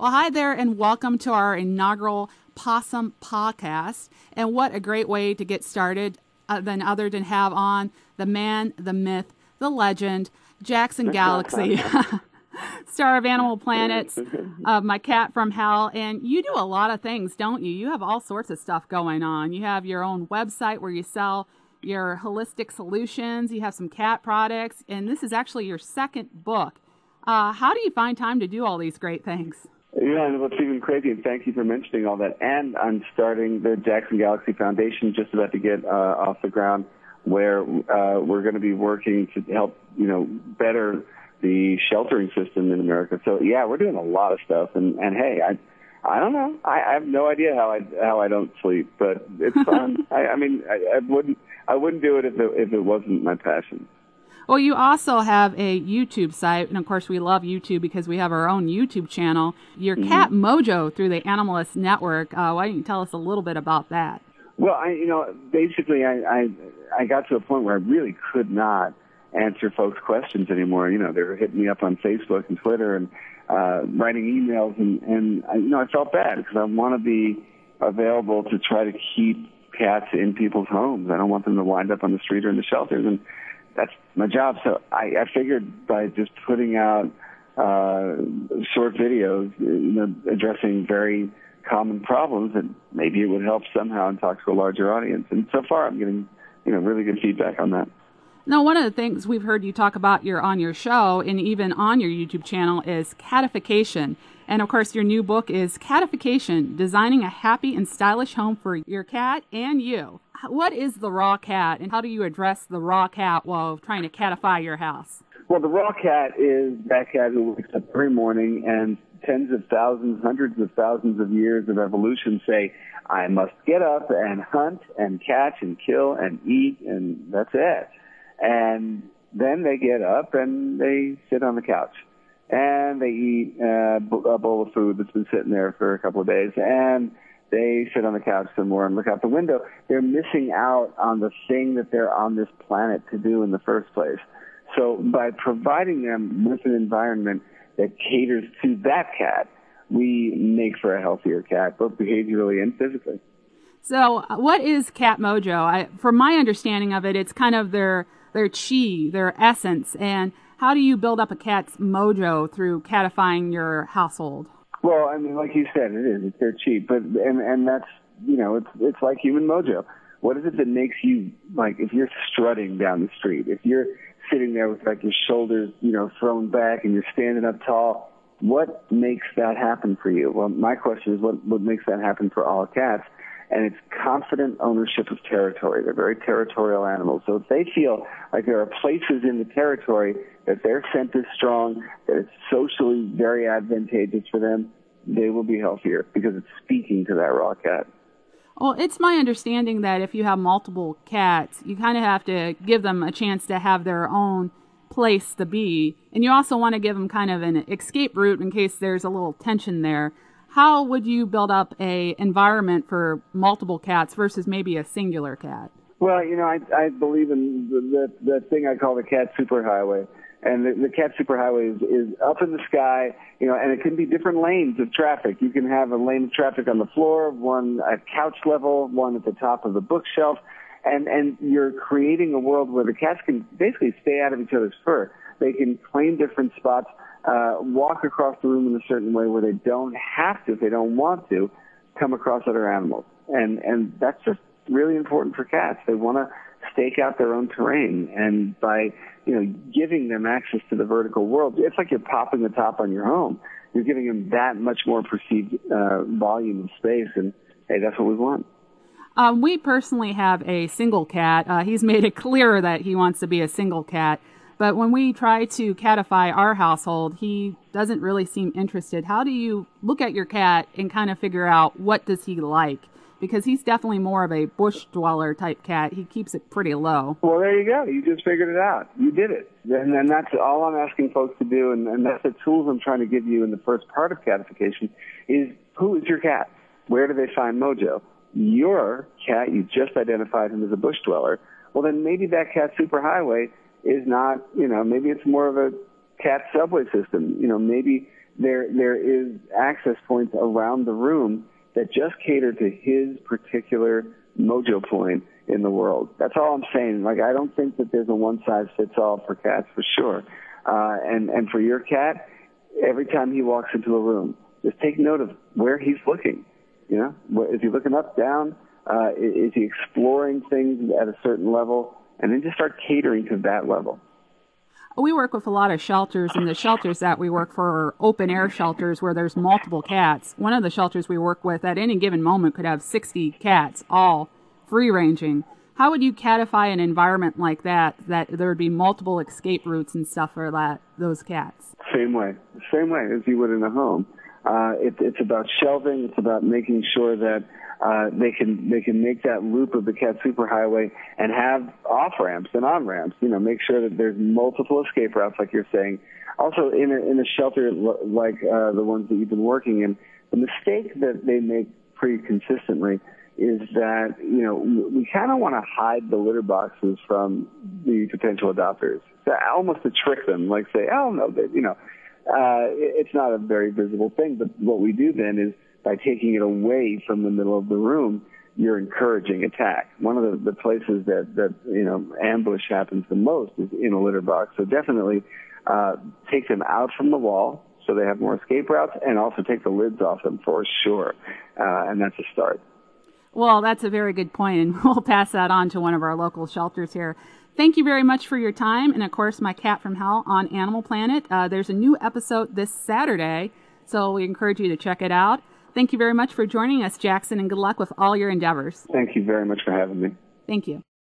Well, hi there, and welcome to our inaugural Pawsome Pawcast. And what a great way to get started other than have on the man, the myth, the legend, Jackson Galaxy, star of Animal Planets, my cat from hell. And you do a lot of things, don't you? You have all sorts of stuff going on. You have your own website where you sell your holistic solutions. You have some cat products, and this is actually your second book. How do you find time to do all these great things? Yeah, and what's even crazy, and thank you for mentioning all that. And I'm starting the Jackson Galaxy Foundation, just about to get off the ground, where we're going to be working to help, better the sheltering system in America. So yeah, we're doing a lot of stuff. And hey, I don't know. I have no idea how I don't sleep, but it's fun. I wouldn't do it if it wasn't my passion. Well, you also have a YouTube site, and of course we love YouTube because we have our own YouTube channel, your Cat Mojo through the Animalist Network. Why don't you tell us a little bit about that? Well, basically I got to a point where I really could not answer folks' questions anymore. They were hitting me up on Facebook and Twitter and writing emails, and I felt bad because I want to be available to try to keep cats in people's homes. I don't want them to wind up on the street or in the shelters, and that's my job. So I figured by just putting out short videos, addressing very common problems, that maybe it would help somehow and talk to a larger audience. And so far, I'm getting really good feedback on that. Now, one of the things we've heard you talk about on your show and even on your YouTube channel is Catification. And of course, your new book is Catification, Designing a Happy and Stylish Home for Your Cat and You. What is the raw cat, and how do you address the raw cat while trying to catify your house? Well, the raw cat is that cat who wakes up every morning and tens of thousands, hundreds of thousands of years of evolution say, I must get up and hunt and catch and kill and eat, and that's it. And then they get up and they sit on the couch and they eat a bowl of food that's been sitting there for a couple of days, and they sit on the couch some more and look out the window. They're missing out on the thing that they're on this planet to do in the first place. So by providing them with an environment that caters to that cat, we make for a healthier cat, both behaviorally and physically. So what is Cat Mojo? From my understanding of it, it's kind of their chi, their essence. And how do you build up a cat's mojo through catifying your household? Well, like you said, it is. It's their chi, but and that's it's like human mojo. What is it that makes you, like, if you're strutting down the street, if you're sitting there with your shoulders thrown back and you're standing up tall, what makes that happen for you? Well, my question is what makes that happen for all cats? And it's confident ownership of territory. They're very territorial animals. So if they feel like there are places in the territory that their scent is strong, that it's socially very advantageous for them, they will be healthier because it's speaking to that raw cat. Well, it's my understanding that if you have multiple cats, you kind of have to give them a chance to have their own place to be. And you also want to give them kind of an escape route in case there's a little tension there. How would you build up a environment for multiple cats versus maybe a singular cat? Well, I believe in the thing I call the cat superhighway. And the cat superhighway is up in the sky, and it can be different lanes of traffic. You can have a lane of traffic on the floor, one at couch level, one at the top of the bookshelf. And you're creating a world where the cats can basically stay out of each other's fur. They can claim different spots, walk across the room in a certain way where they don't have to, if they don't want to, come across other animals. And that's just really important for cats. They want to stake out their own terrain. And by, giving them access to the vertical world, it's like you're popping the top on your home. You're giving them that much more perceived volume of space. And, hey, that's what we want. We personally have a single cat. He's made it clear that he wants to be a single cat. But when we try to catify our household, he doesn't really seem interested. How do you look at your cat and kind of figure out what does he like? Because he's definitely more of a bush dweller type cat. He keeps it pretty low. Well, there you go. You just figured it out. You did it. And that's all I'm asking folks to do. And that's the tools I'm trying to give you in the first part of Catification is, who is your cat? Where do they find mojo? Your cat, you just identified him as a bush dweller. Well, then maybe that cat superhighway is not, maybe it's more of a cat subway system. Maybe there is access points around the room that just cater to his particular mojo point in the world. That's all I'm saying. Like, I don't think that there's a one-size-fits-all for cats, for sure. And for your cat, every time he walks into a room, just take note of where he's looking. You know, is he looking up, down? Is he exploring things at a certain level? And then just start catering to that level. We work with a lot of shelters, and the shelters that we work for are open-air shelters where there's multiple cats. One of the shelters we work with at any given moment could have 60 cats, all free-ranging. How would you catify an environment like that there would be multiple escape routes and stuff for those cats? Same way as you would in a home. It's about shelving. It's about making sure that they can make that loop of the cat superhighway and have off ramps and on ramps. You know, make sure that there's multiple escape routes, like you're saying. Also, in a shelter like the ones that you've been working in, the mistake that they make pretty consistently is that, you know, we kind of want to hide the litter boxes from the potential adopters, almost to trick them, like say, oh no, you know. It's not a very visible thing, but what we do then is by taking it away from the middle of the room, you're encouraging attack. One of the places that you know, ambush happens the most is in a litter box. So definitely take them out from the wall so they have more escape routes, and also take the lids off them for sure. And that's a start. Well, that's a very good point, and we'll pass that on to one of our local shelters here. Thank you very much for your time, and of course, My Cat from Hell on Animal Planet. There's a new episode this Saturday, so we encourage you to check it out. Thank you very much for joining us, Jackson, and good luck with all your endeavors. Thank you very much for having me. Thank you.